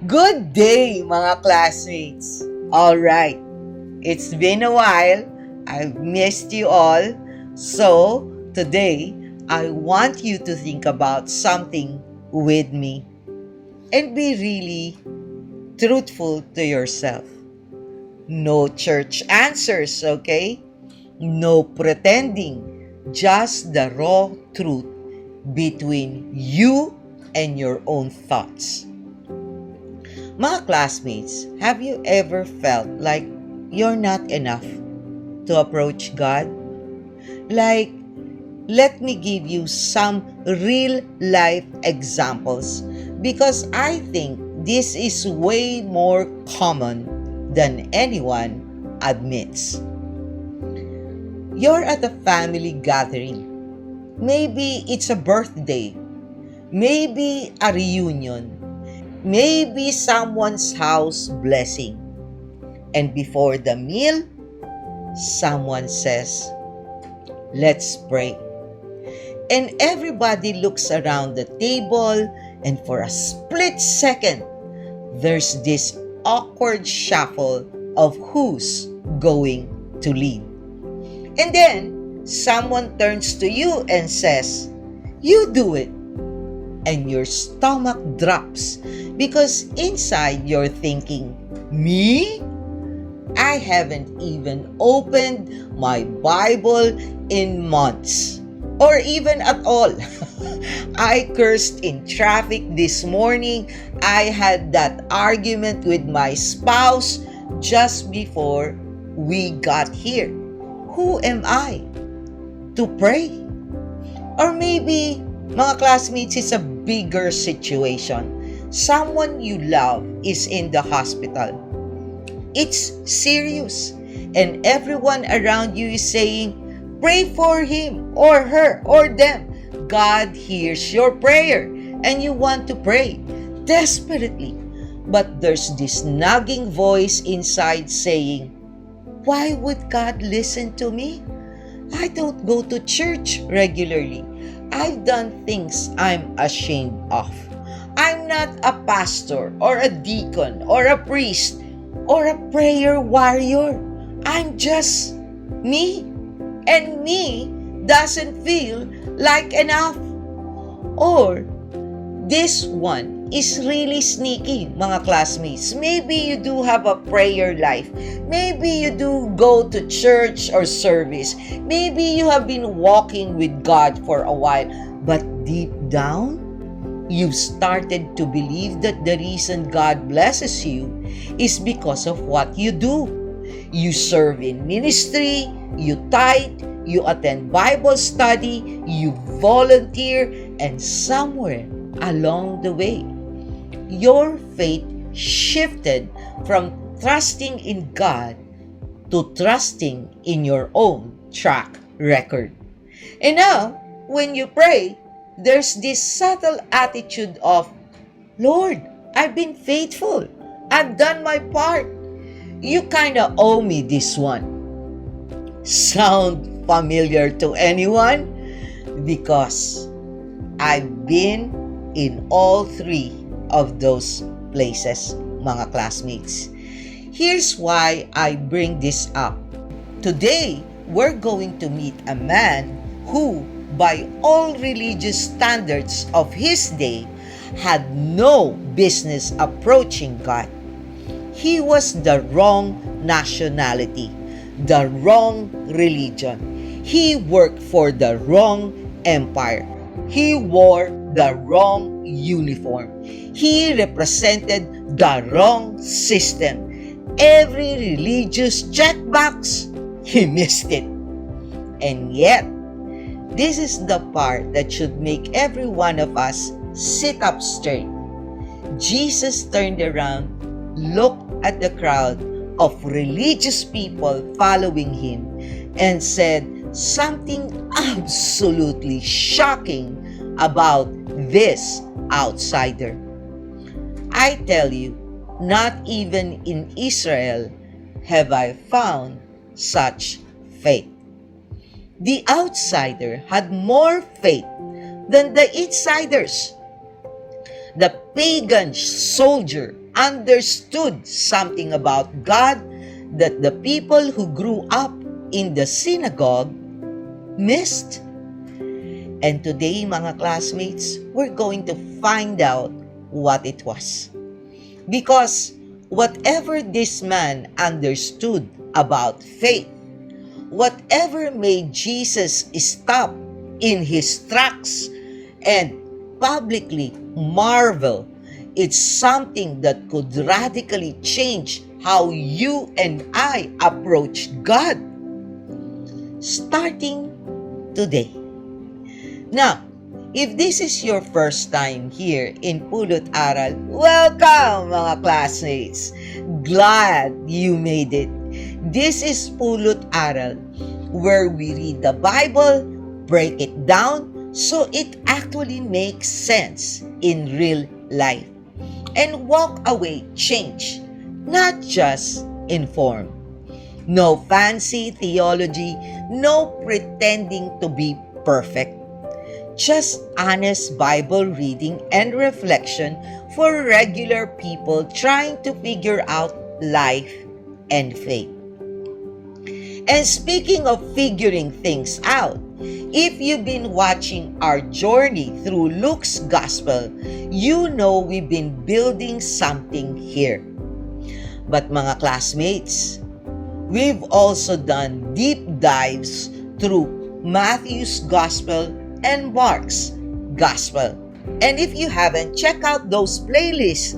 Good day, mga classmates! Alright, it's been a while. I've missed you all. So, today, I want you to think about something with me and be really truthful to yourself. No church answers, okay? No pretending. Just the raw truth between you and your own thoughts. Mga classmates, have you ever felt like you're not enough to approach God? Like, let me give you some real life examples because I think this is way more common than anyone admits. You're at a family gathering. Maybe it's a birthday. Maybe a reunion. Maybe someone's house blessing. And before the meal, someone says, "Let's pray." And everybody looks around the table, and for a split second, there's this awkward shuffle of who's going to lead. And then, someone turns to you and says, "You do it." And your stomach drops because inside you're thinking, "Me? I haven't even opened my Bible in months or even at all." I cursed in traffic this morning. I had that argument with my spouse just before we got here. Who am I to pray? Or maybe, mga classmates, it's a bigger situation. Someone you love is in the hospital. It's serious. And everyone around you is saying, "Pray for him or her or them." God hears your prayer and you want to pray desperately. But there's this nagging voice inside saying, "Why would God listen to me? I don't go to church regularly. I've done things I'm ashamed of. I'm not a pastor or a deacon or a priest or a prayer warrior. I'm just me. And me doesn't feel like enough." Or, this one is really sneaky, mga classmates. Maybe you do have a prayer life. Maybe you do go to church or service. Maybe you have been walking with God for a while. But deep down, you've started to believe that the reason God blesses you is because of what you do. You serve in ministry, you tithe, you attend Bible study, you volunteer, and somewhere along the way, your faith shifted from trusting in God to trusting in your own track record. And now, when you pray, there's this subtle attitude of, "Lord, I've been faithful. I've done my part. You kinda owe me this one." Sound familiar to anyone? Because I've been in all three of those places, mga classmates. Here's why I bring this up. Today, we're going to meet a man who, by all religious standards of his day, had no business approaching God. He was the wrong nationality, the wrong religion. He worked for the wrong empire. He wore the wrong uniform. He represented the wrong system. Every religious checkbox, he missed it. And yet, this is the part that should make every one of us sit up straight. Jesus turned around, looked at the crowd of religious people following him, and said something absolutely shocking about this outsider. I tell you, not even in Israel have I found such faith. The outsider had more faith than the insiders. The pagan soldier understood something about God that the people who grew up in the synagogue missed. And today, mga classmates, we're going to find out what it was. Because whatever this man understood about faith, whatever made Jesus stop in his tracks and publicly marvel, it's something that could radically change how you and I approach God. Starting today. Now, if this is your first time here in Pulot Aral, welcome mga classmates! Glad you made it. This is Pulot Aral, where we read the Bible, break it down, so it actually makes sense in real life, and walk away changed, not just informed. No fancy theology, no pretending to be perfect. Just honest Bible reading and reflection for regular people trying to figure out life and faith. And speaking of figuring things out, if you've been watching our journey through Luke's Gospel, you know we've been building something here. But mga classmates, we've also done deep dives through Matthew's Gospel and Mark's Gospel. And if you haven't, check out those playlists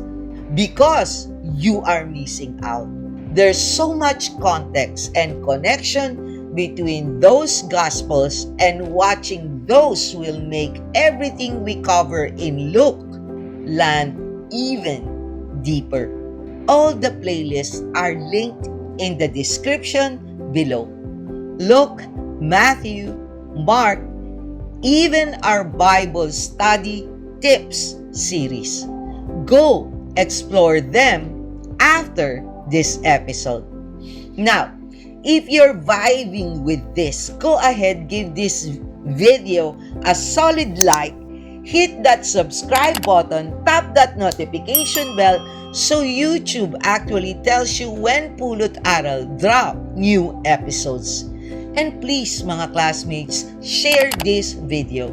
because you are missing out. There's so much context and connection between those Gospels, and watching those will make everything we cover in Luke land even deeper. All the playlists are linked in the description below. Luke, Matthew, Mark, even our Bible study tips series. Go explore them after this episode. Now, if you're vibing with this, go ahead, give this video a solid like, hit that subscribe button, tap that notification bell so YouTube actually tells you when Pulot Aral drop new episodes. And please, mga classmates, share this video.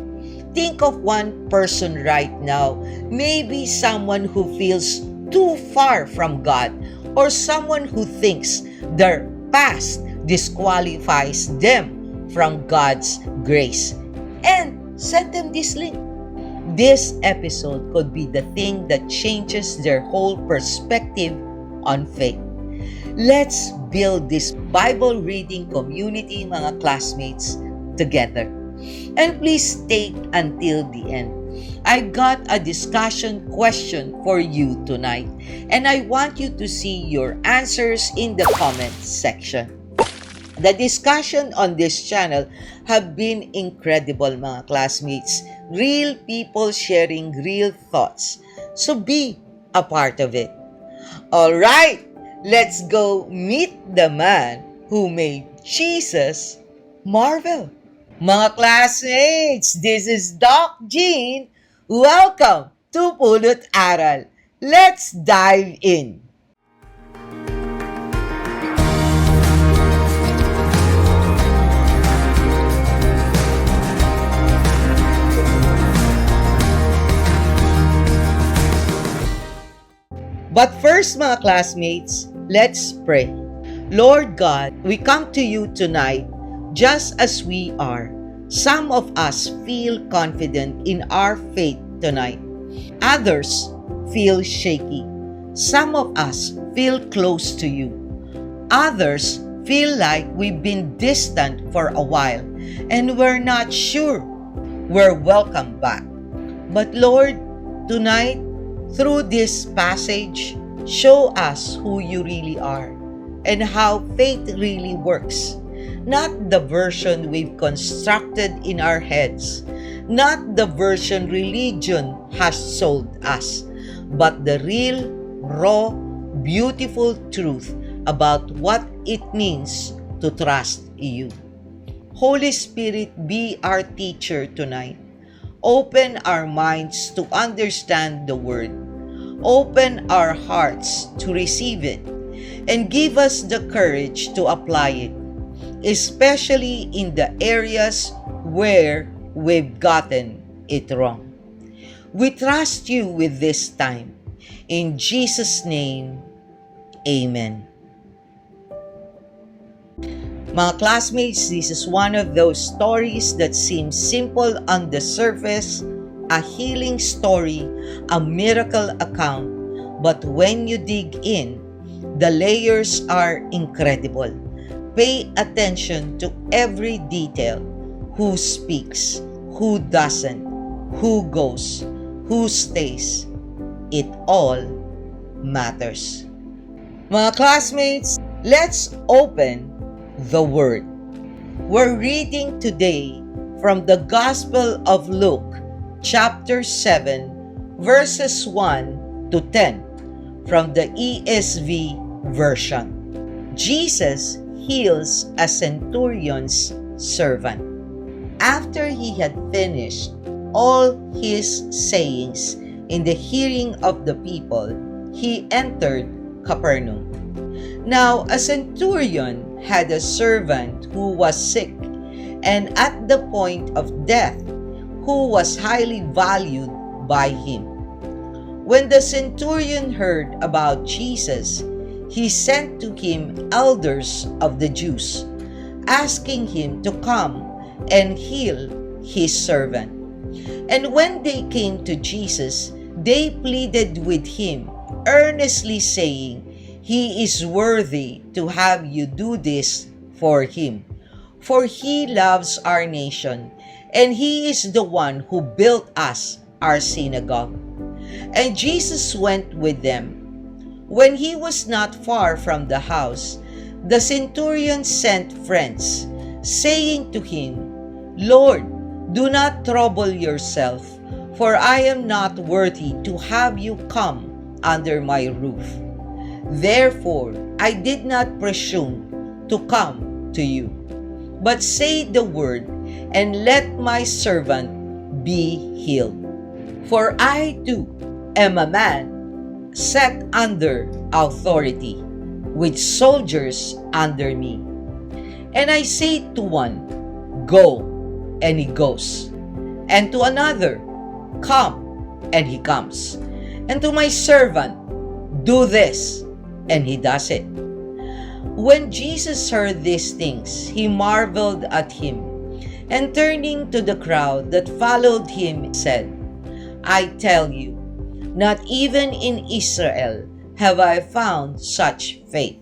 Think of one person right now, maybe someone who feels too far from God, or someone who thinks their past disqualifies them from God's grace. And send them this link. This episode could be the thing that changes their whole perspective on faith. Let's build this Bible reading community, mga classmates, together. And please stay until the end. I got a discussion question for you tonight, and I want you to see your answers in the comment section. The discussion on this channel have been incredible, mga classmates. Real people sharing real thoughts. So be a part of it. All right, let's go meet the man who made Jesus marvel. Mga classmates, this is Doc Jean. Welcome to Pulot Aral. Let's dive in. But first, mga classmates, let's pray. Lord God, we come to you tonight just as we are. Some of us feel confident in our faith tonight. Others feel shaky. Some of us feel close to you. Others feel like we've been distant for a while and we're not sure we're welcome back. But Lord, tonight, through this passage, show us who you really are and how faith really works. Not the version we've constructed in our heads, not the version religion has sold us, but the real, raw, beautiful truth about what it means to trust you. Holy Spirit, be our teacher tonight. Open our minds to understand the Word. Open our hearts to receive it and give us the courage to apply it, especially in the areas where we've gotten it wrong. We trust you with this time. In Jesus' name, Amen. Mga classmates, this is one of those stories that seems simple on the surface, a healing story, a miracle account. But when you dig in, the layers are incredible. Pay attention to every detail. Who speaks, who doesn't, who goes, who stays. It all matters. Mga classmates, let's open the Word. We're reading today from the Gospel of Luke, chapter 7, verses 1 to 10, from the ESV version. Jesus heals a centurion's servant. After he had finished all his sayings in the hearing of the people, he entered Capernaum. Now, a centurion had a servant who was sick and at the point of death, who was highly valued by him. When the centurion heard about Jesus, he sent to him elders of the Jews, asking him to come and heal his servant. And when they came to Jesus, they pleaded with him, earnestly saying, "He is worthy to have you do this for him, for he loves our nation, and he is the one who built us our synagogue." And Jesus went with them. When he was not far from the house, the centurion sent friends, saying to him, "Lord, do not trouble yourself, for I am not worthy to have you come under my roof. Therefore, I did not presume to come to you. But say the word, and let my servant be healed. For I too am a man set under authority, with soldiers under me. And I say to one, 'Go,' and he goes. And to another, 'Come,' and he comes. And to my servant, 'Do this,' and he does it." When Jesus heard these things, he marveled at him, and turning to the crowd that followed him, said, "I tell you, not even in Israel have I found such faith."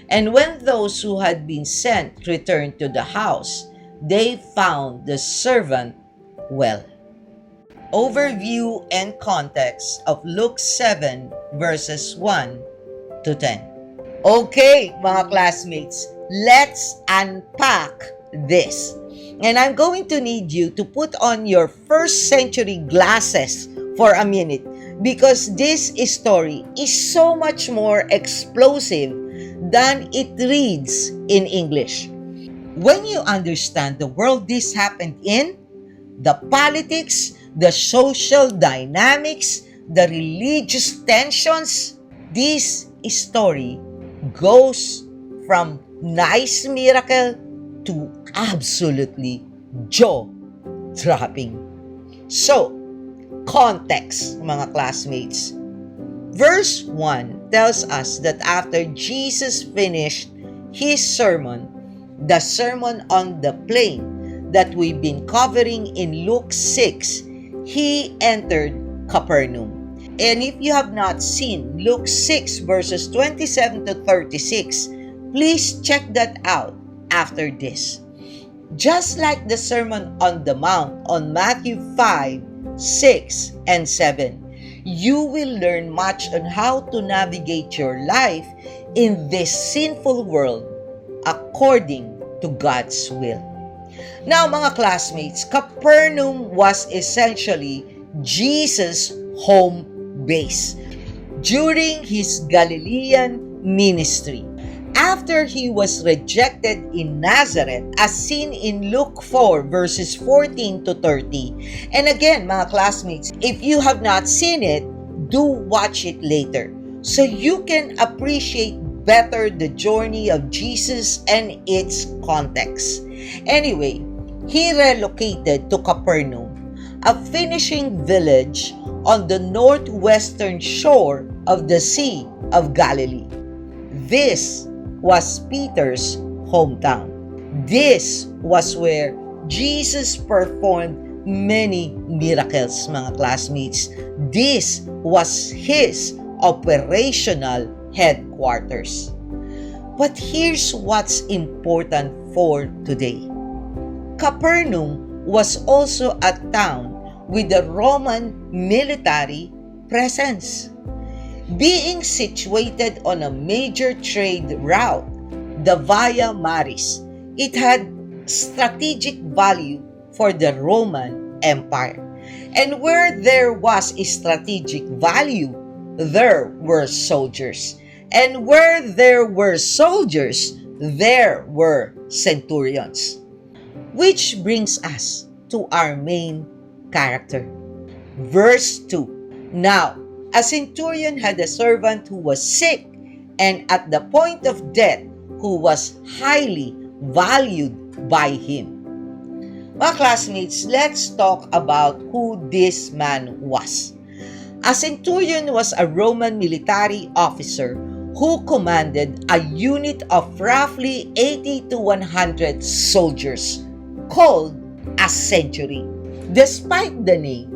And when those who had been sent returned to the house, they found the servant well. Overview and context of Luke 7 verses 1 to 10. Okay, mga classmates, let's unpack this. And I'm going to need you to put on your first century glasses for a minute, because this story is so much more explosive than it reads in English. When you understand the world this happened in, the politics, the social dynamics, the religious tensions, this story goes from nice miracle to absolutely jaw-dropping. So, context, mga classmates. Verse 1 tells us that after Jesus finished his sermon, the Sermon on the Plain that we've been covering in Luke 6, he entered Capernaum. And if you have not seen Luke 6 verses 27 to 36, please check that out after this. Just like the Sermon on the Mount on Matthew 5, 6, and 7, you will learn much on how to navigate your life in this sinful world according to God's will. Now, mga classmates, Capernaum was essentially Jesus' home base during his Galilean ministry. After he was rejected in Nazareth, as seen in Luke 4 verses 14 to 30. And again, mga classmates, if you have not seen it, do watch it later so you can appreciate better the journey of Jesus and its context. Anyway, he relocated to Capernaum, a finishing village on the northwestern shore of the Sea of Galilee. This was Peter's hometown. This was where Jesus performed many miracles, mga classmates. This was his operational headquarters. But here's what's important for today. Capernaum was also a town with a Roman military presence. Being situated on a major trade route, the Via Maris, it had strategic value for the Roman Empire. And where there was a strategic value, there were soldiers. And where there were soldiers, there were centurions. Which brings us to our main character. Verse 2. Now, a centurion had a servant who was sick and at the point of death, who was highly valued by him. Mga classmates, let's talk about who this man was. A centurion was a Roman military officer who commanded a unit of roughly 80 to 100 soldiers called a century. Despite the name,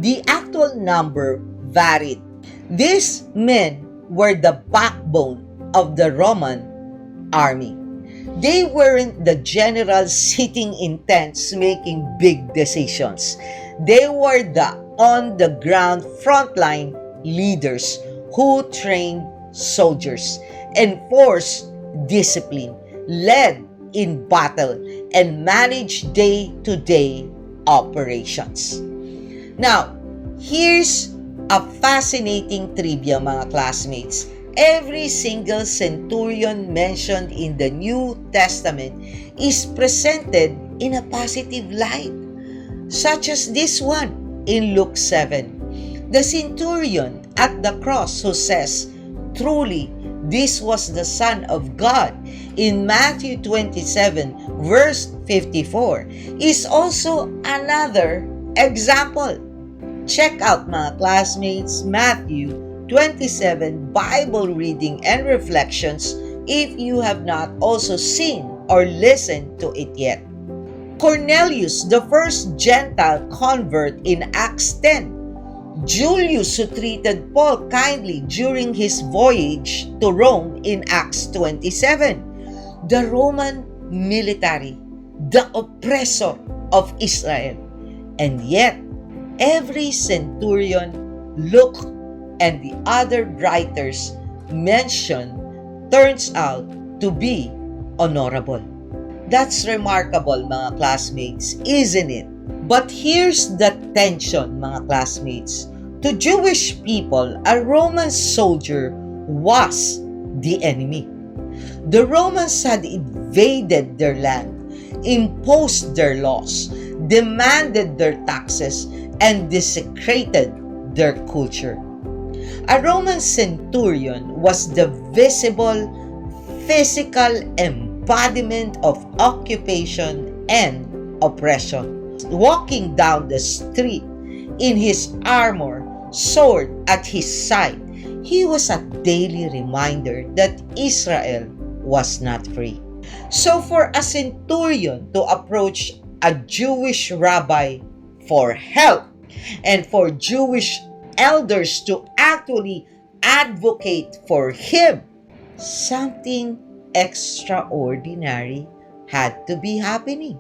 the actual number varied. These men were the backbone of the Roman army. They weren't the generals sitting in tents making big decisions. They were the on-the-ground frontline leaders who trained soldiers, enforced discipline, led in battle, and managed day-to-day operations. Now, here's a fascinating trivia, mga classmates. Every single centurion mentioned in the New Testament is presented in a positive light, such as this one in Luke 7. The centurion at the cross who says, "Truly, this was the Son of God," in Matthew 27, verse 54, is also another example. Check out, mga classmates, Matthew 27 Bible reading and reflections if you have not also seen or listened to it yet. Cornelius, the first Gentile convert in Acts 10. Julius, who treated Paul kindly during his voyage to Rome in Acts 27. The Roman military, the oppressor of Israel. And yet, every centurion, Luke, and the other writers mentioned turns out to be honorable. That's remarkable, mga classmates, isn't it? But here's the tension, mga classmates. To Jewish people, a Roman soldier was the enemy. The Romans had invaded their land, imposed their laws, demanded their taxes, and desecrated their culture. A Roman centurion was the visible, physical embodiment of occupation and oppression. Walking down the street in his armor, sword at his side, he was a daily reminder that Israel was not free. So for a centurion to approach a Jewish rabbi for help and for Jewish elders to actually advocate for him, something extraordinary had to be happening.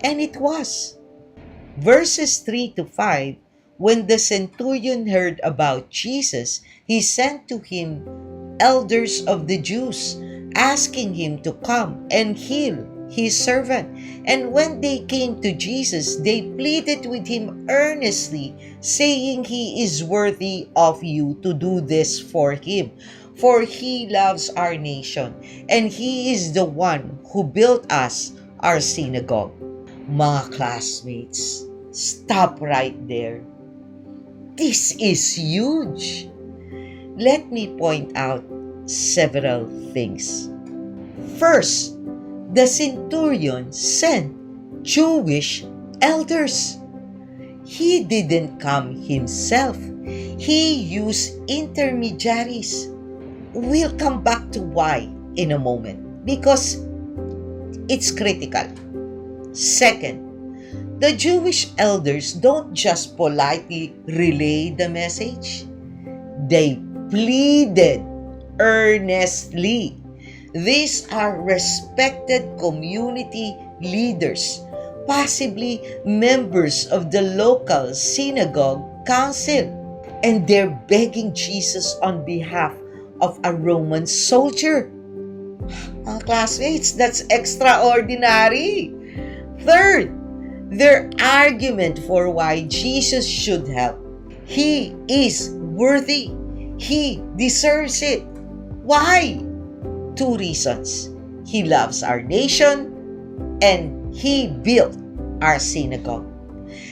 And it was. Verses 3 to 5, when the centurion heard about Jesus, he sent to him elders of the Jews, asking him to come and heal his servant. And when they came to Jesus, they pleaded with him earnestly, saying, "He is worthy of you to do this for him, for he loves our nation, and he is the one who built us our synagogue." Mga classmates, stop right there. This is huge. Let me point out several things. First, the centurion sent Jewish elders. He didn't come himself. He used intermediaries. We'll come back to why in a moment because it's critical. Second, the Jewish elders don't just politely relay the message. They pleaded earnestly. These are respected community leaders, possibly members of the local synagogue council, and they're begging Jesus on behalf of a Roman soldier. Mga classmates, that's extraordinary. Third, their argument for why Jesus should help. He is worthy. He deserves it. Why? Two reasons. He loves our nation and he built our synagogue.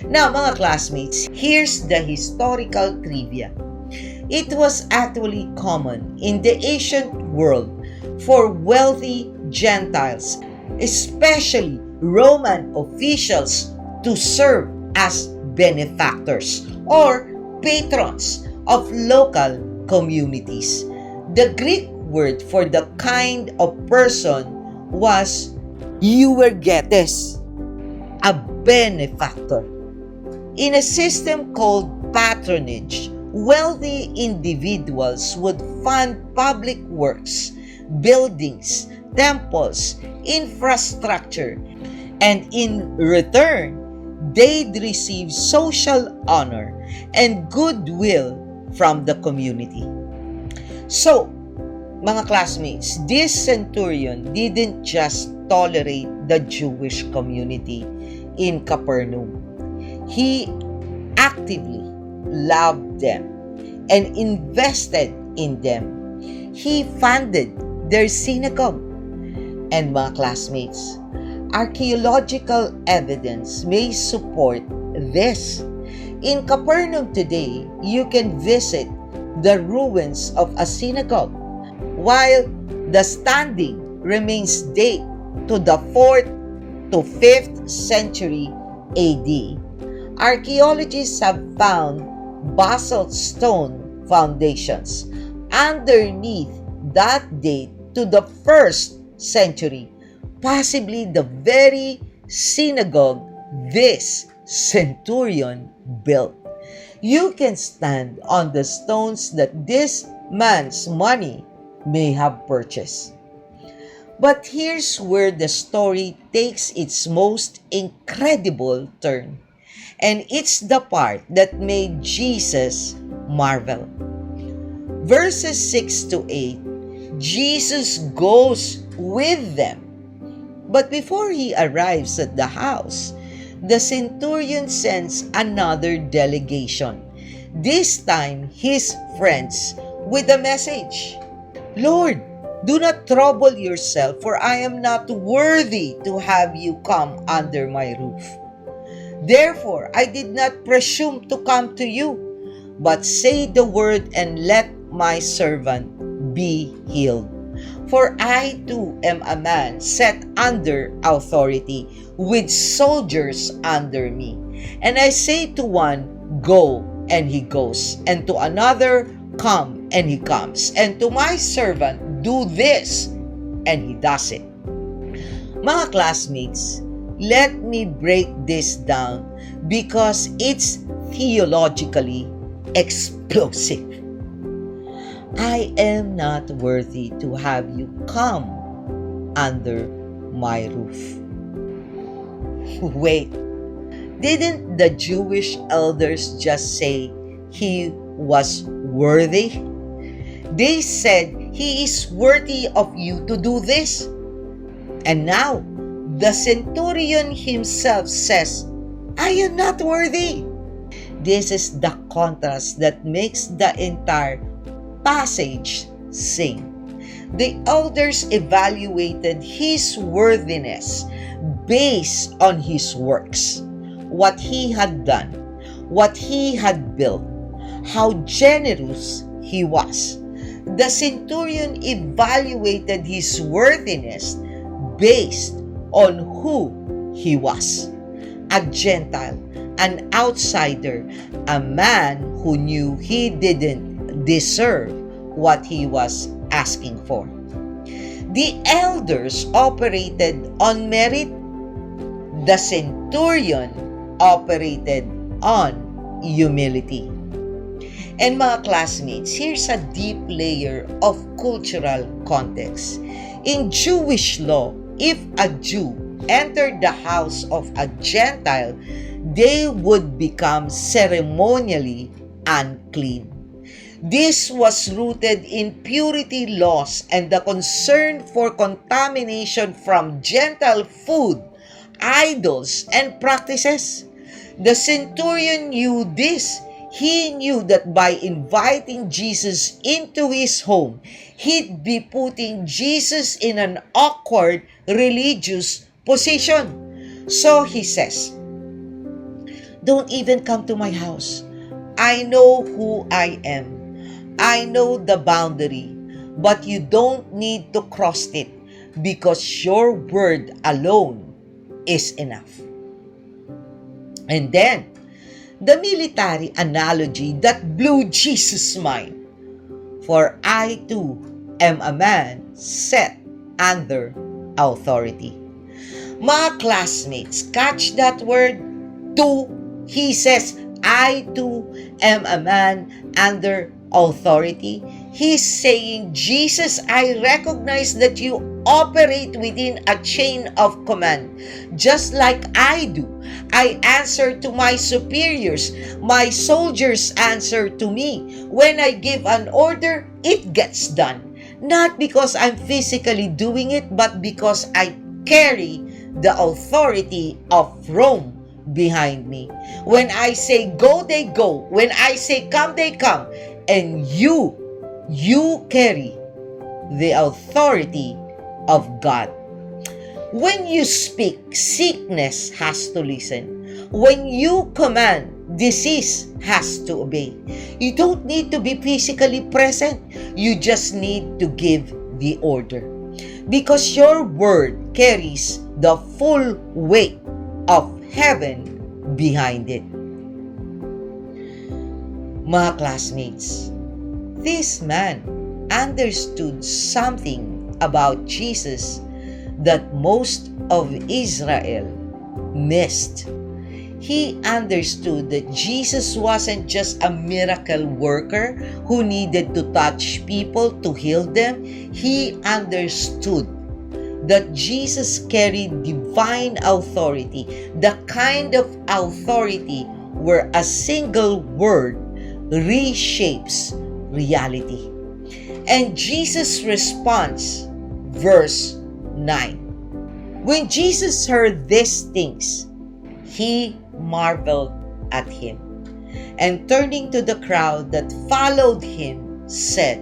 Now, mga classmates, here's the historical trivia. It was actually common in the ancient world for wealthy Gentiles, especially Roman officials, to serve as benefactors or patrons of local communities. The Greek word for the kind of person was euergetes, a benefactor. In a system called patronage, wealthy individuals would fund public works, buildings, temples, infrastructure, and in return, they'd receive social honor and goodwill from the community. So, mga classmates, this centurion didn't just tolerate the Jewish community in Capernaum. He actively loved them and invested in them. He funded their synagogue. And mga classmates, archaeological evidence may support this. In Capernaum today, you can visit the ruins of a synagogue, while the standing remains date to the 4th to 5th century AD. Archaeologists have found basalt stone foundations underneath that date to the 1st century, possibly the very synagogue this centurion built. You can stand on the stones that this man's money may have purchased. But here's where the story takes its most incredible turn. And it's the part that made Jesus marvel. Verses 6 to 8, Jesus goes with them. But before he arrives at the house, the centurion sends another delegation, this time his friends, with a message. Lord, do not trouble yourself, for I am not worthy to have you come under my roof. Therefore, I did not presume to come to you, but say the word and let my servant be healed. For I too am a man set under authority, with soldiers under me. And I say to one, go, and he goes, and to another, come, and he comes, and to my servant, do this, and he does it. Mga classmates, let me break this down because it's theologically explosive. I am not worthy to have you come under my roof. Wait, didn't the Jewish elders just say he was worthy? They said he is worthy of you to do this. And now, the centurion himself says, I am not worthy. This is the contrast that makes the entire passage sing. The elders evaluated his worthiness based on his works, what he had done, what he had built, how generous he was. The centurion evaluated his worthiness based on who he was. A Gentile, an outsider, a man who knew he didn't deserve what he was asking for. The elders operated on merit. The centurion operated on humility. And mga classmates, here's a deep layer of cultural context. In Jewish law, if a Jew entered the house of a Gentile, they would become ceremonially unclean. This was rooted in purity laws and the concern for contamination from Gentile food, idols, and practices. The centurion knew this. He knew that by inviting Jesus into his home, he'd be putting Jesus in an awkward religious position. So he says, "Don't even come to my house. I know who I am. I know the boundary, but you don't need to cross it because your word alone is enough." And then, the military analogy that blew Jesus' mind. "For I too am a man set under authority." Mga classmates, catch that word, too. He says, "I too am a man under authority." He's saying, "Jesus, I recognize that you operate within a chain of command, just like I do. I answer to my superiors. My soldiers answer to me. When I give an order, it gets done. Not because I'm physically doing it, but because I carry the authority of Rome behind me. When I say go, they go. When I say come, they come. And you carry the authority of God." When you speak, sickness has to listen. When you command, disease has to obey. You don't need to be physically present. You just need to give the order. Because your word carries the full weight of heaven behind it. Mga classmates, this man understood something about Jesus that most of Israel missed. He understood that Jesus wasn't just a miracle worker who needed to touch people to heal them. He understood that Jesus carried divine authority, the kind of authority where a single word reshapes reality. And Jesus responds, verse 9. When Jesus heard these things, he marveled at him, and turning to the crowd that followed him, said,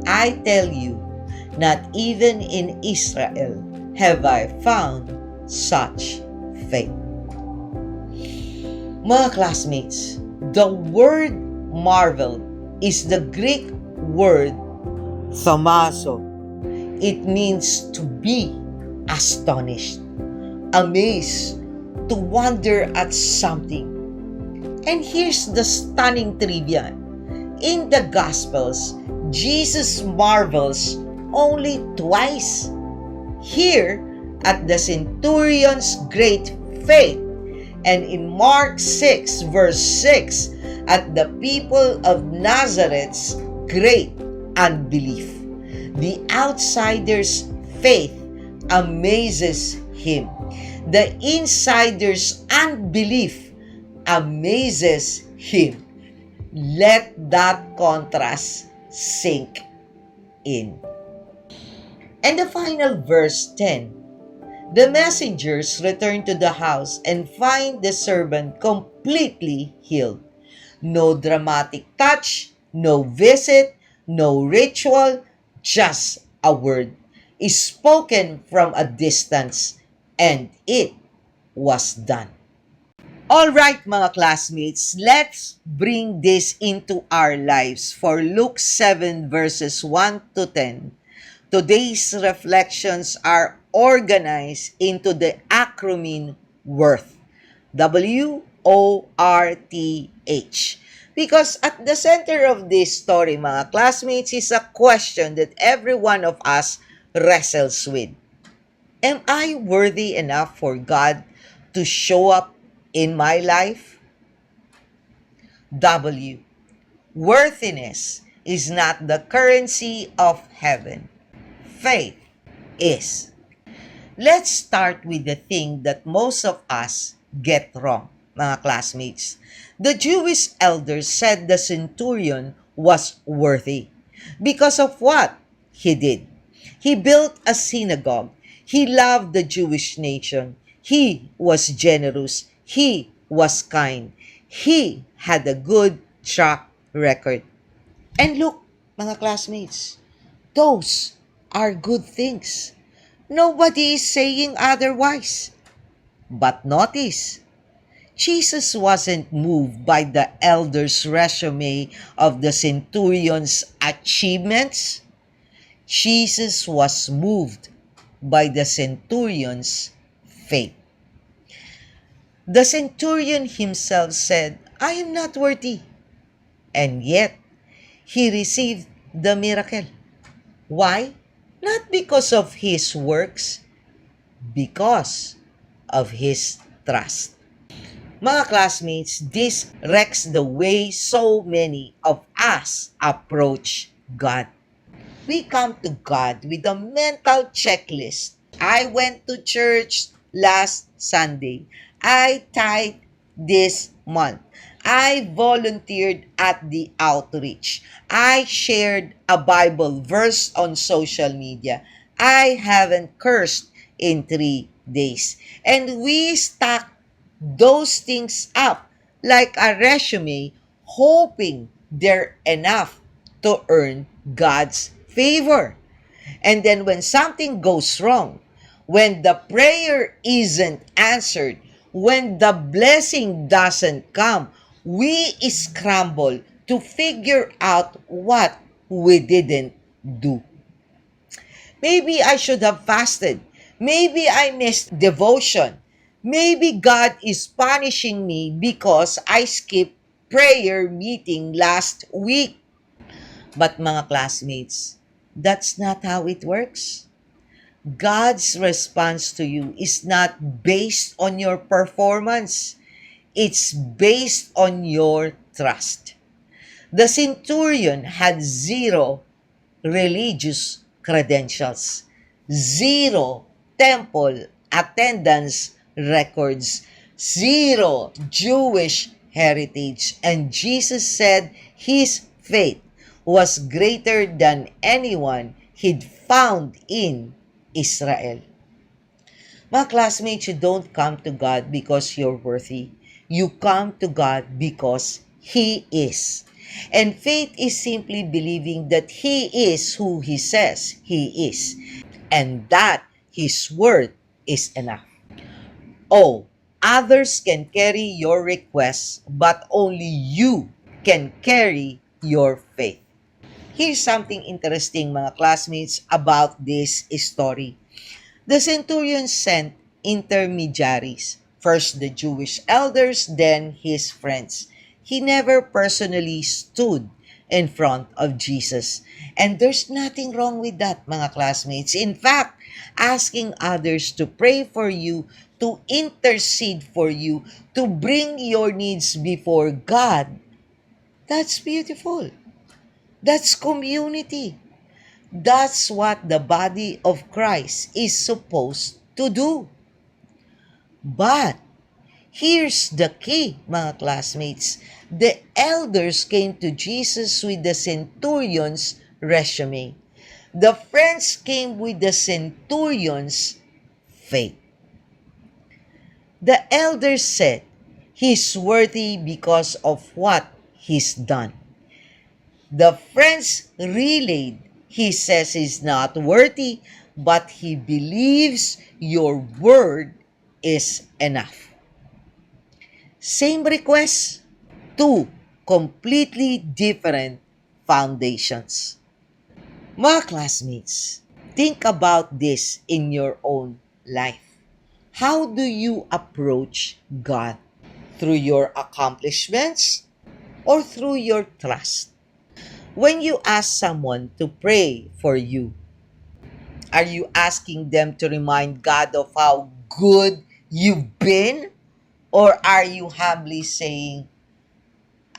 "I tell you, not even in Israel have I found such faith." Mga classmates, the word marveled is the Greek word thaumazo. It means to be astonished, amazed, to wonder at something. And here's the stunning trivia. In the Gospels, Jesus marvels only twice. Here, at the centurion's great faith, and in Mark 6, verse 6, at the people of Nazareth's great unbelief. The outsider's faith amazes him. The insider's unbelief amazes him. Let that contrast sink in. And the final verse 10. The messengers return to the house and find the servant completely healed. No dramatic touch, no visit, no ritual, just a word is spoken from a distance, and it was done. All right, mga classmates, let's bring this into our lives. For Luke 7 verses 1 to 10, today's reflections are organized into the acronym WORTH. WORTH. Because at the center of this story, mga classmates, is a question that every one of us wrestles with. Am I worthy enough for God to show up in my life? W. Worthiness is not the currency of heaven. Faith is. Let's start with the thing that most of us get wrong, mga classmates. The Jewish elders said the centurion was worthy because of what he did. He built a synagogue. He loved the Jewish nation. He was generous. He was kind. He had a good track record. And look, mga classmates, those are good things. Nobody is saying otherwise. But notice, Jesus wasn't moved by the elder's resume of the centurion's achievements. Jesus was moved by the centurion's faith. The centurion himself said, I am not worthy. And yet, he received the miracle. Why? Not because of his works, because of his trust. Mga classmates, this wrecks the way so many of us approach God. We come to God with a mental checklist. I went to church last Sunday. I tithed this month. I volunteered at the outreach. I shared a Bible verse on social media. I haven't cursed in 3 days. And we stack those things up like a resume, hoping they're enough to earn God's favor. And then when something goes wrong, when the prayer isn't answered, when the blessing doesn't come, we scramble to figure out what we didn't do. Maybe I should have fasted. Maybe I missed devotion. Maybe God is punishing me because I skipped prayer meeting last week. But mga classmates, that's not how it works. God's response to you is not based on your performance. It's based on your trust. The centurion had zero religious credentials, zero temple attendance records, zero Jewish heritage, and Jesus said his faith was greater than anyone he'd found in Israel. Mga classmates, you don't come to God because you're worthy. You come to God because He is. And faith is simply believing that He is who He says He is, and that His word is enough. Oh, others can carry your requests, but only you can carry your faith. Here's something interesting, mga classmates, about this story. The centurion sent intermediaries, first the Jewish elders, then his friends. He never personally stood in front of Jesus. And there's nothing wrong with that, mga classmates. In fact, asking others to pray for you, to intercede for you, to bring your needs before God, that's beautiful. That's community. That's what the body of Christ is supposed to do. But here's the key, mga classmates. The elders came to Jesus with the centurion's resume. The friends came with the centurion's faith. The elders said, he's worthy because of what he's done. The friends relayed, he says he's not worthy, but he believes your word is enough. Same request, two completely different foundations. Mga classmates, think about this in your own life. How do you approach God? Through your accomplishments or through your trust? When you ask someone to pray for you, are you asking them to remind God of how good you've been? Or are you humbly saying,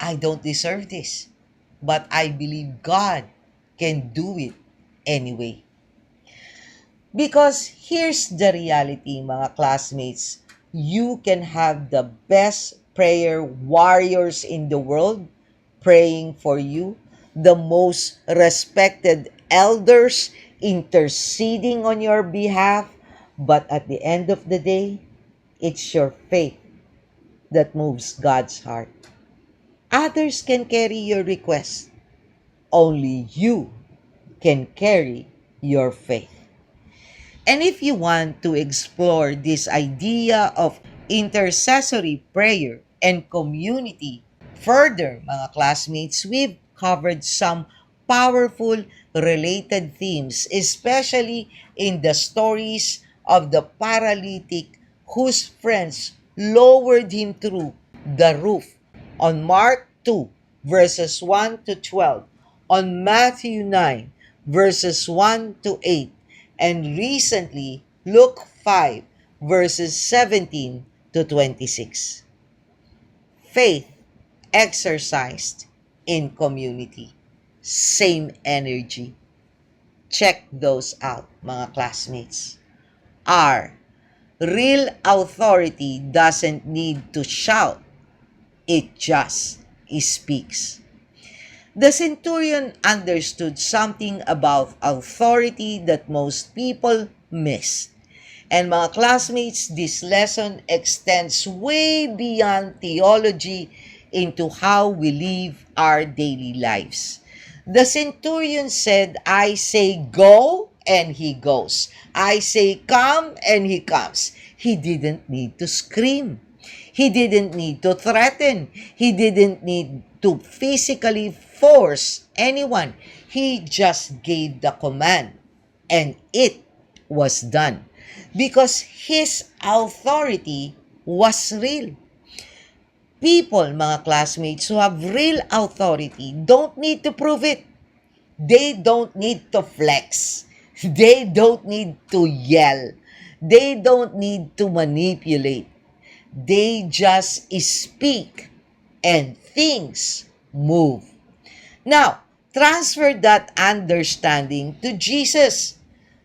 I don't deserve this, but I believe God can do it anyway? Because here's the reality, mga classmates. You can have the best prayer warriors in the world praying for you, the most respected elders interceding on your behalf, but at the end of the day, it's your faith that moves God's heart. Others can carry your request. Only you can carry your faith. And if you want to explore this idea of intercessory prayer and community further, mga classmates, we've covered some powerful related themes, especially in the stories of the paralytic whose friends lowered him through the roof on Mark 2, verses 1 to 12, on Matthew 9, verses 1 to 8, and recently Luke 5, verses 17 to 26. Faith exercised in community. Same energy. Check those out, mga classmates. R. Real authority doesn't need to shout. It just speaks. The centurion understood something about authority that most people miss. And mga classmates, this lesson extends way beyond theology into how we live our daily lives. The centurion said, I say go, and he goes. I say come, and he comes. He didn't need to scream. He didn't need to threaten. He didn't need to physically force anyone. He just gave the command, and it was done. Because his authority was real. People, mga classmates, who have real authority don't need to prove it. They don't need to flex. They don't need to yell. They don't need to manipulate. They just speak and things move. Now, transfer that understanding to Jesus.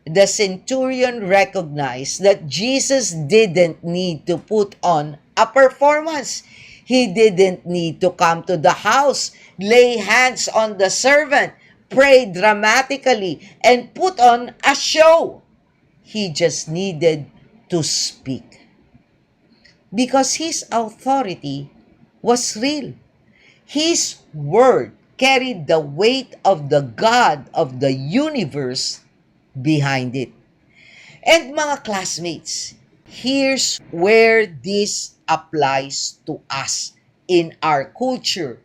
The centurion recognized that Jesus didn't need to put on a performance. He didn't need to come to the house, lay hands on the servant, pray dramatically, and put on a show. He just needed to speak. Because his authority was real. His word carried the weight of the God of the universe behind it. And mga classmates, here's where this applies to us in our culture.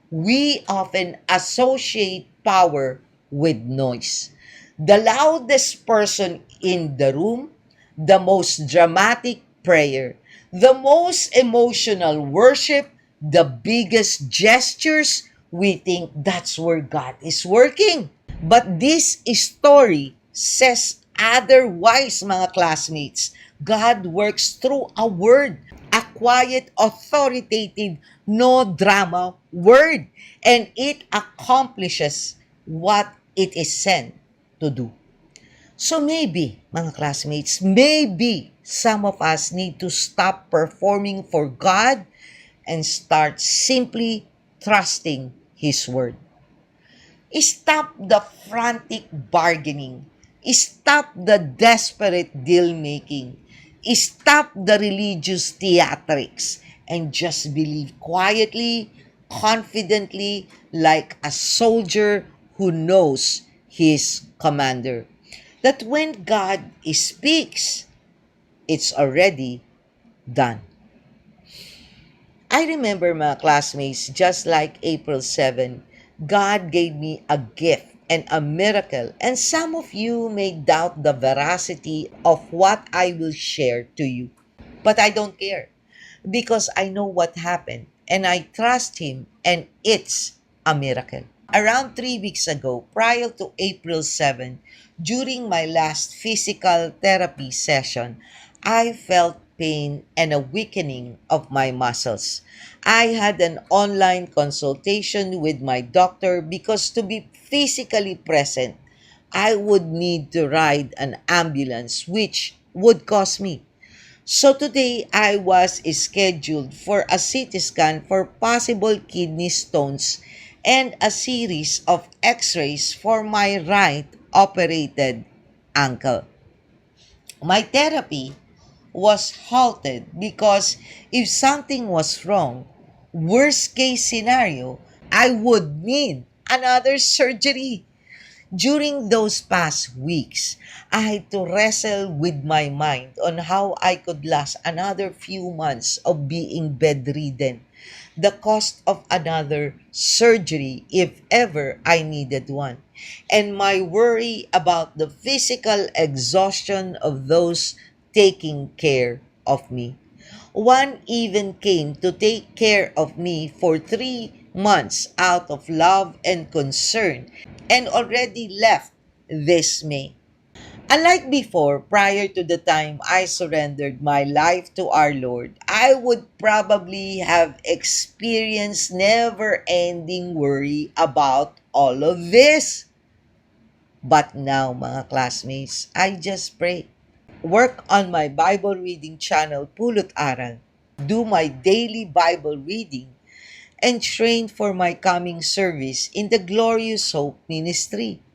We often associate power with noise. The loudest person in the room, the most dramatic prayer, the most emotional worship, the biggest gestures, we think that's where God is working. But this story says otherwise, mga classmates. God works through a word, a quiet, authoritative, no drama word, and it accomplishes what it is sent to do. So maybe, mga classmates, maybe some of us need to stop performing for God and start simply trusting His word. Stop the frantic bargaining. Stop the desperate deal-making. Stop the religious theatrics and just believe quietly, confidently, like a soldier who knows his commander. That when God speaks, it's already done. I remember mga classmates, just like April 7, God gave me a gift and a miracle, and some of you may doubt the veracity of what I will share to you. But I don't care because I know what happened and I trust Him, and it's a miracle. Around 3 weeks ago, prior to April 7, during my last physical therapy session, I felt pain and a weakening of my muscles. I had an online consultation with my doctor because to be physically present, I would need to ride an ambulance, which would cost me. So today, I was scheduled for a CT scan for possible kidney stones and a series of x-rays for my right operated ankle. My therapy was halted because if something was wrong, worst case scenario, I would need another surgery. During those past weeks, I had to wrestle with my mind on how I could last another few months of being bedridden, the cost of another surgery if ever I needed one, and my worry about the physical exhaustion of those taking care of me. One even came to take care of me for 3 months out of love and concern and already left this May. Unlike before, prior to the time I surrendered my life to our Lord, I would probably have experienced never ending worry about all of this. But now, mga classmates, I just pray. Work on my Bible reading channel, Pulot Aral. Do my daily Bible reading and train for my coming service in the Glorious Hope Ministry.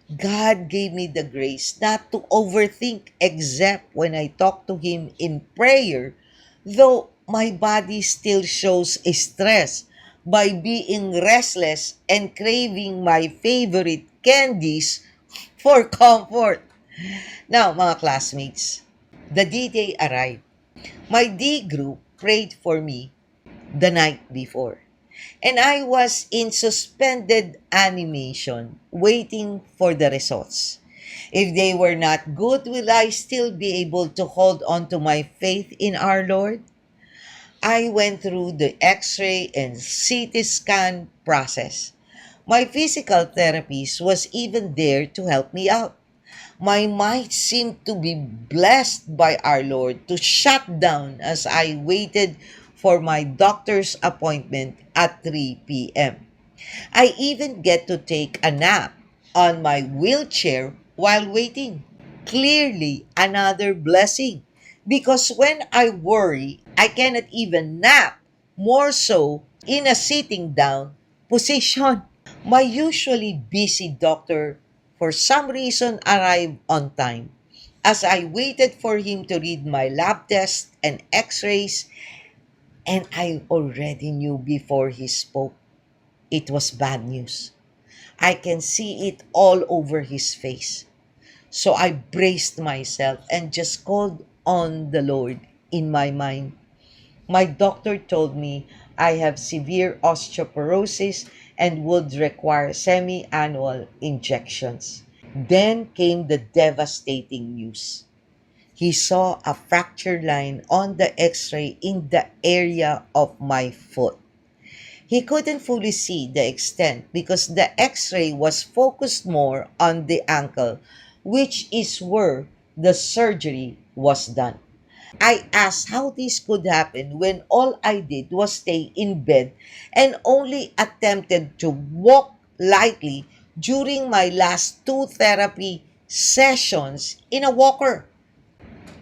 God gave me the grace not to overthink except when I talk to Him in prayer, though my body still shows stress by being restless and craving my favorite candies for comfort. Now, mga classmates, the D-Day arrived. My D group prayed for me the night before. And I was in suspended animation, waiting for the results. If they were not good, will I still be able to hold on to my faith in our Lord? I went through the x-ray and CT scan process. My physical therapist was even there to help me out. My mind seemed to be blessed by our Lord to shut down as I waited for my doctor's appointment at 3 p.m. I even get to take a nap on my wheelchair while waiting. Clearly, another blessing. Because when I worry, I cannot even nap, more so in a sitting down position. My usually busy doctor, for some reason, arrived on time. As I waited for him to read my lab tests and x rays, and I already knew before he spoke, it was bad news. I can see it all over his face. So I braced myself and just called on the Lord in my mind. My doctor told me I have severe osteoporosis and would require semi annual injections. Then came the devastating news. He saw a fracture line on the x ray in the area of my foot. He couldn't fully see the extent because the x ray was focused more on the ankle, which is where the surgery was done. I asked how this could happen when all I did was stay in bed and only attempted to walk lightly during my last two therapy sessions in a walker.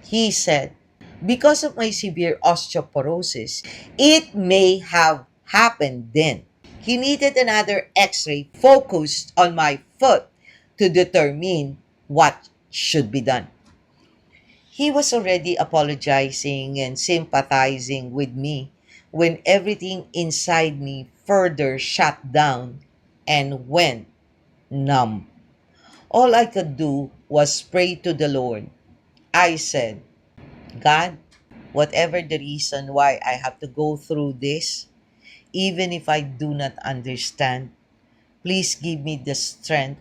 He said, because of my severe osteoporosis, it may have happened then. He needed another x ray focused on my foot to determine what should be done. He was already apologizing and sympathizing with me when everything inside me further shut down and went numb. All I could do was pray to the Lord. I said, God, Whatever the reason why I have to go through this, even if I do not understand, please give me the strength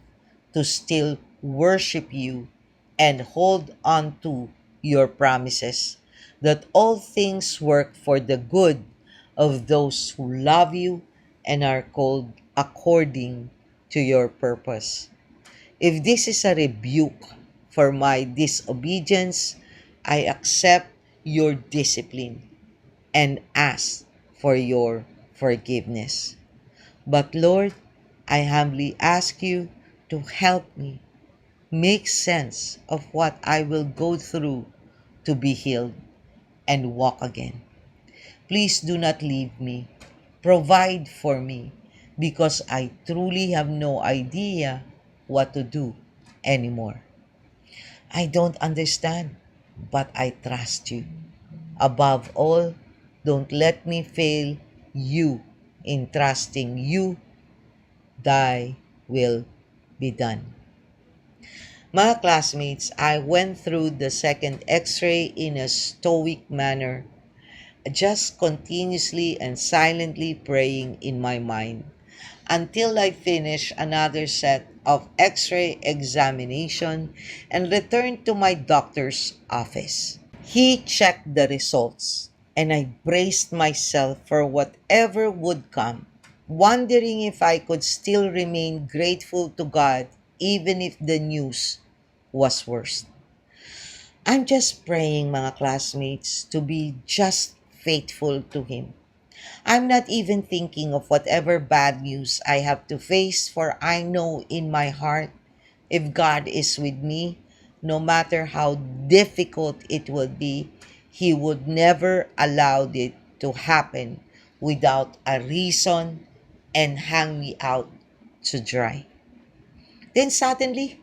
to still worship you and hold on to your promises that all things work for the good of those who love you and are called according to your purpose. If this is a rebuke for my disobedience, I accept your discipline and ask for your forgiveness. But Lord, I humbly ask you to help me make sense of what I will go through to be healed and walk again. Please do not leave me. Provide for me because I truly have no idea what to do anymore. I don't understand, but I trust you. Above all, don't let me fail you in trusting you. Thy will be done. Mga classmates, I went through the second x-ray in a stoic manner, just continuously and silently praying in my mind until I finished another set of x-ray examination and returned to my doctor's office. He checked the results and I braced myself for whatever would come, wondering if I could still remain grateful to God even if the news was worse. I'm just praying, mga classmates, to be just faithful to Him. I'm not even thinking of whatever bad news I have to face, for I know in my heart, if God is with me, no matter how difficult it would be, He would never allow it to happen without a reason and hang me out to dry. Then suddenly,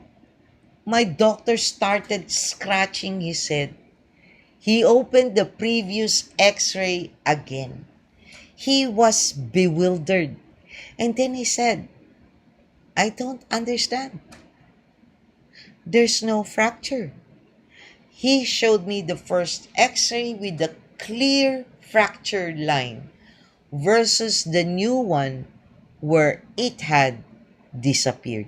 my doctor started scratching his head. He opened the previous x ray again. He was bewildered. And then he said, I don't understand. There's no fracture. He showed me the first x ray with the clear fracture line versus the new one where it had disappeared.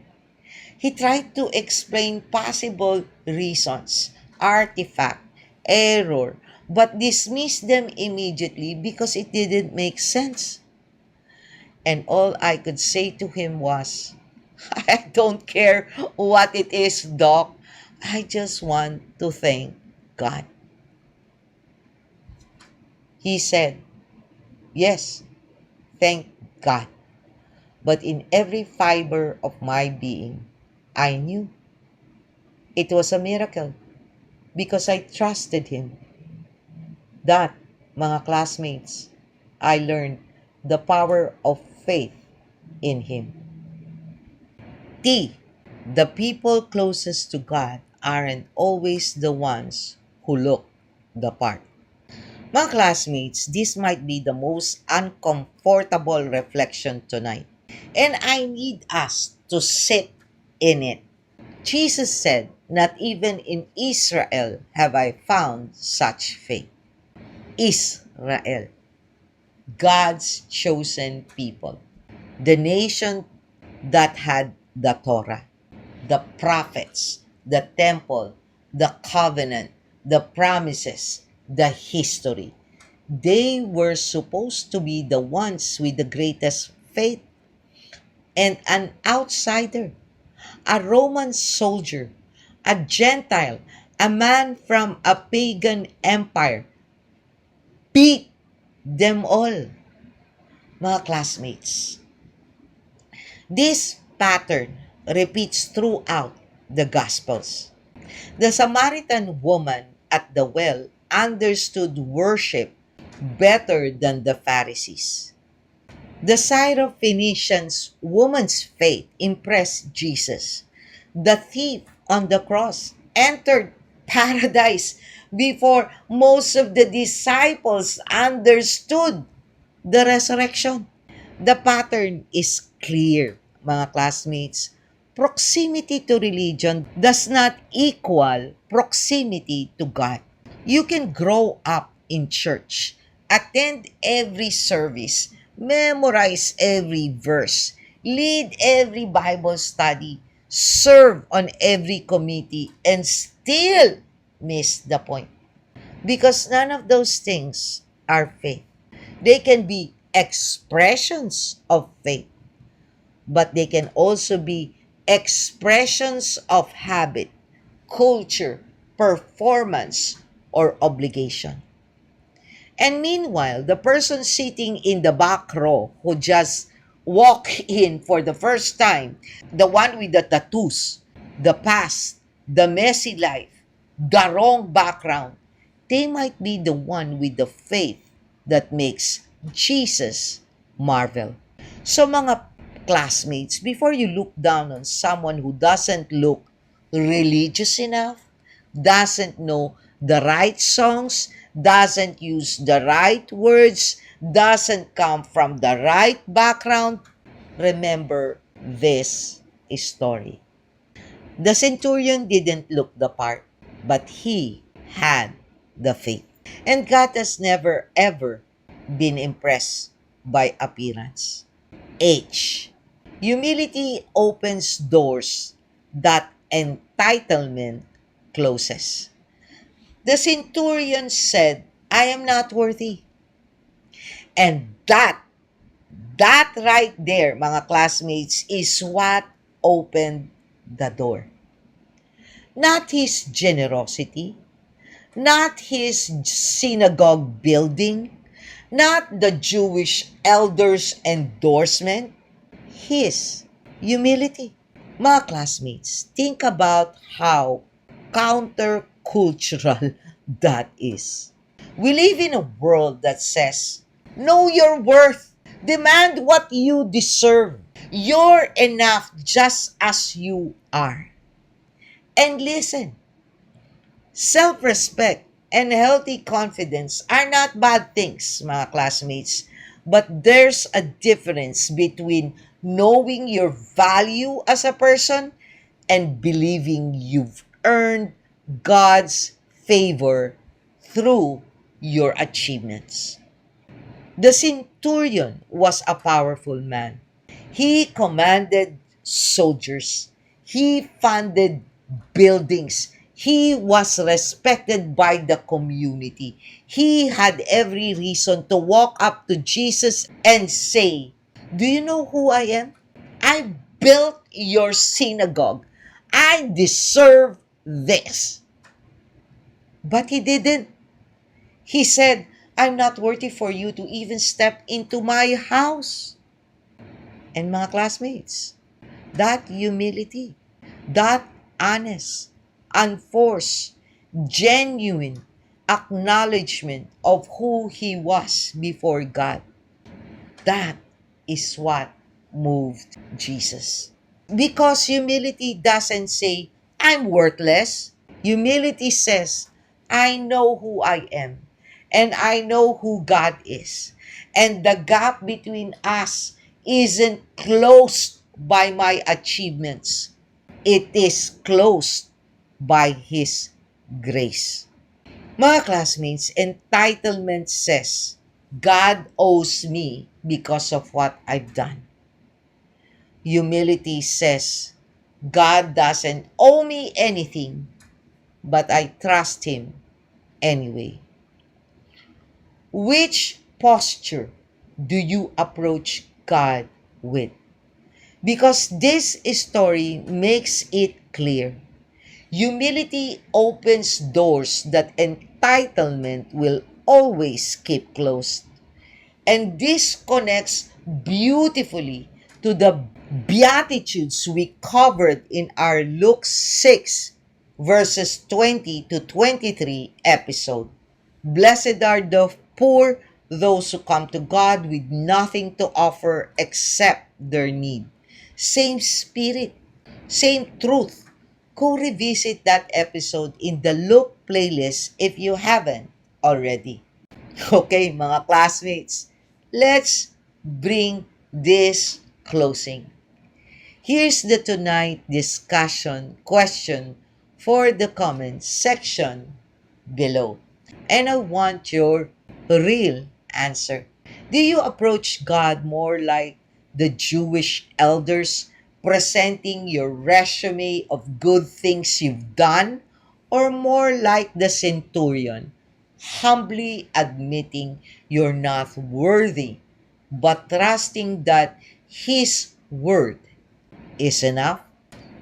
He tried to explain possible reasons, artifact, error, but dismissed them immediately because it didn't make sense. And all I could say to him was, I don't care what it is, Doc. I just want to thank God. He said, yes, thank God. But in every fiber of my being, I knew it was a miracle because I trusted Him. That, mga classmates, I learned the power of faith in Him. T. The people closest to God aren't always the ones who look the part. Mga classmates, this might be the most uncomfortable reflection tonight. And I need us to sit in it. Jesus said, not even in Israel have I found such faith. Israel, God's chosen people, the nation that had the Torah, the prophets, the temple, the covenant, the promises, the history. They were supposed to be the ones with the greatest faith. And an outsider, a Roman soldier, a Gentile, a man from a pagan empire, beat them all. Mga classmates, this pattern repeats throughout the Gospels. The Samaritan woman at the well understood worship better than the Pharisees. The Syrophoenician's woman's faith impressed Jesus. The thief on the cross entered paradise before most of the disciples understood the resurrection. The pattern is clear, mga classmates. Proximity to religion does not equal proximity to God. You can grow up in church, attend every service, memorize every verse, lead every Bible study, serve on every committee, and still miss the point. Because none of those things are faith. They can be expressions of faith, but they can also be expressions of habit, culture, performance, or obligation. And meanwhile, the person sitting in the back row who just walked in for the first time, the one with the tattoos, the past, the messy life, the wrong background, they might be the one with the faith that makes Jesus marvel. So mga classmates, before you look down on someone who doesn't look religious enough, doesn't know the right songs, doesn't use the right words, doesn't come from the right background, remember this story. The centurion didn't look the part, but he had the faith. And God has never ever been impressed by appearance. H. Humility opens doors that entitlement closes. The centurion said, I am not worthy. And that right there, mga classmates, is what opened the door. Not his generosity, not his synagogue building, not the Jewish elders' endorsement, his humility. Mga classmates, think about how countercultural that is. We live in a world that says, know your worth, demand what you deserve. You're enough just as you are. And listen, self-respect and healthy confidence are not bad things, mga classmates. But there's a difference between knowing your value as a person and believing you've earned God's favor through your achievements. The centurion was a powerful man. He commanded soldiers. He funded buildings. He was respected by the community. He had every reason to walk up to Jesus and say, do you know who I am? I built your synagogue. I deserve this. But he didn't. He said, I'm not worthy for you to even step into my house. And mga classmates, that humility, that honest, unforced, genuine acknowledgement of who he was before God, that is what moved Jesus. Because humility doesn't say, I'm worthless. Humility says, I know who I am, and I know who God is. And the gap between us isn't closed by my achievements. It is closed by His grace. Mga classmates, entitlement says, God owes me because of what I've done. Humility says, God doesn't owe me anything, but I trust Him anyway. Which posture do you approach God with? Because this story makes it clear. Humility opens doors that entitlement will always keep closed. And this connects beautifully to the Beatitudes we covered in our Luke 6 verses 20 to 23 episode. Blessed are the poor, those who come to God with nothing to offer except their need. Same spirit, same truth. Go revisit that episode in the Luke playlist if you haven't already. Okay, mga classmates, let's bring this closing. Here's the tonight discussion question for the comment section below. And I want your real answer. Do you approach God more like the Jewish elders, presenting your resume of good things you've done, or more like the centurion, humbly admitting you're not worthy, but trusting that His word is enough?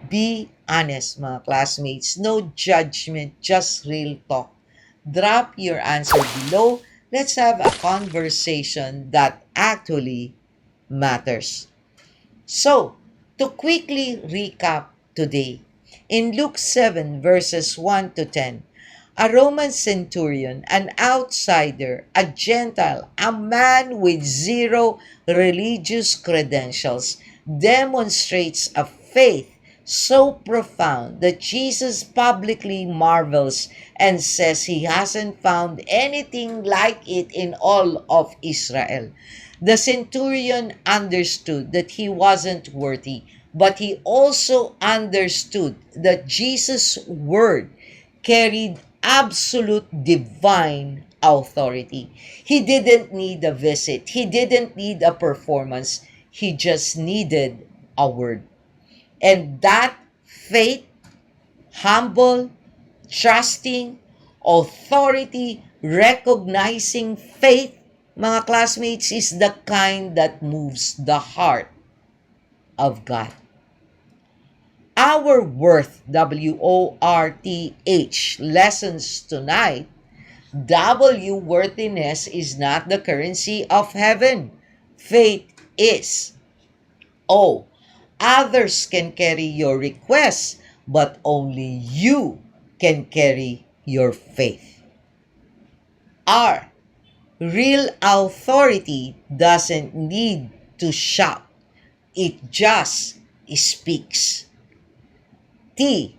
Be honest, mga classmates. No judgment, just real talk. Drop your answer below. Let's have a conversation that actually matters. So, to quickly recap today, in Luke 7, verses 1 to 10, a Roman centurion, an outsider, a Gentile, a man with zero religious credentials, demonstrates a faith so profound that Jesus publicly marvels and says he hasn't found anything like it in all of Israel. The centurion understood that he wasn't worthy, but he also understood that Jesus' word carried absolute divine authority. He didn't need a visit, he didn't need a performance, he just needed a word. And that faith, humble, trusting, authority, recognizing faith, mga classmates, is the kind that moves the heart of God. Our worth, WORTH, lessons tonight. W, worthiness, is not the currency of heaven. Faith is. O, others can carry your requests, but only you can carry your faith. R, real authority doesn't need to shout, it just speaks. T,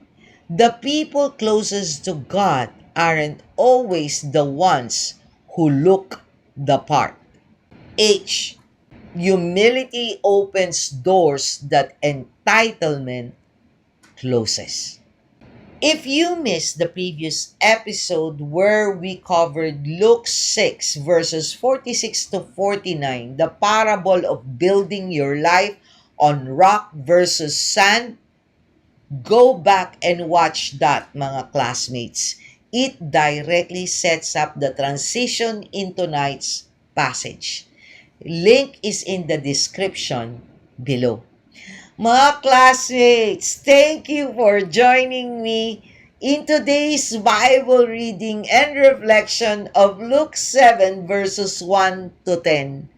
the people closest to God aren't always the ones who look the part. H, humility opens doors that entitlement closes. If you missed the previous episode where we covered Luke 6 verses 46 to 49, the parable of building your life on rock versus sand, go back and watch that, mga classmates. It directly sets up the transition into tonight's passage. Link is in the description below. Mga classmates, thank you for joining me in today's Bible reading and reflection of Luke 7 verses 1 to 10.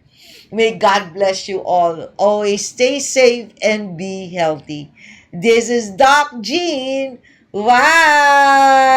May God bless you all. Always stay safe and be healthy. This is Doc Jean. Bye!